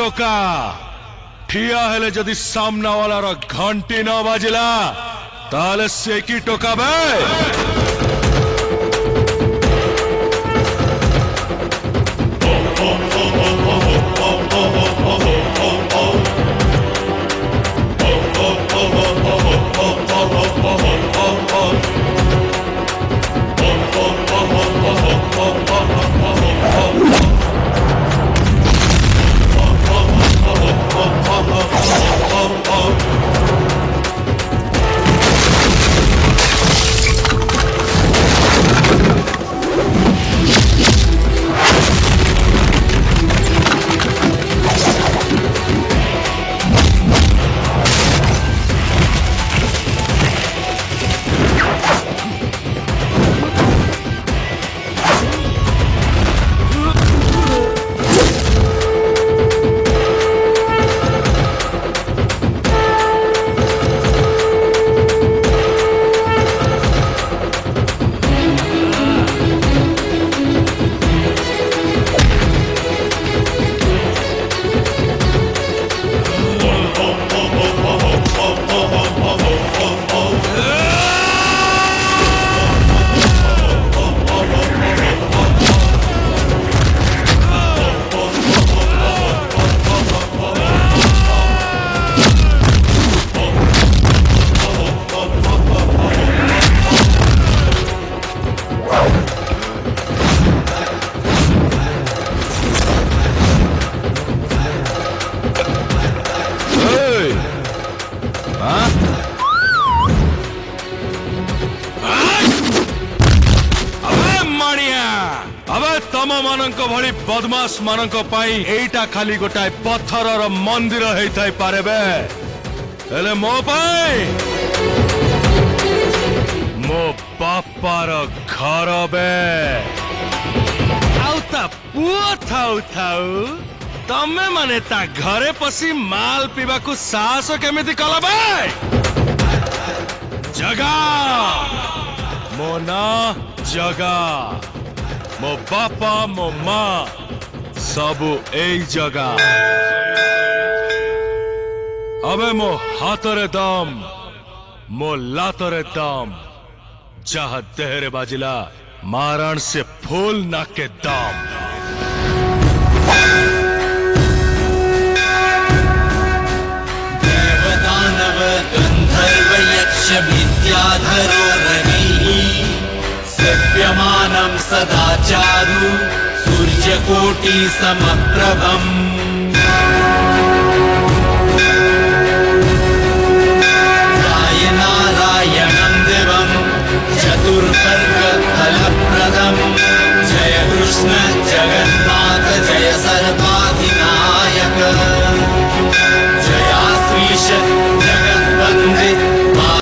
टोका ठिया हेले जदि सामना वाला घंटी न बाजिला ताले से की टोका बे बदमाश मानक पाई एटा खाली गोटाए पत्थर मंदिर होता पारे बे हेले मो पाई मो बापार घर बे आउता पुओ थाउ थाउ तमे माने ता घरे पसी माल पीवा को साहस केमिति कला बे जगा मो ना जगा मो बापा मो माँ सबु एक जगह अबे मो हाथरे दम मो लातरे दम जहाँ देहरे बाजिला मारण से फूल नाके दम देवदानव गंधर्व यक्ष विद्याधरो रविः सेव्यमानं सदा चारु सूर्यकोटि समप्रभम्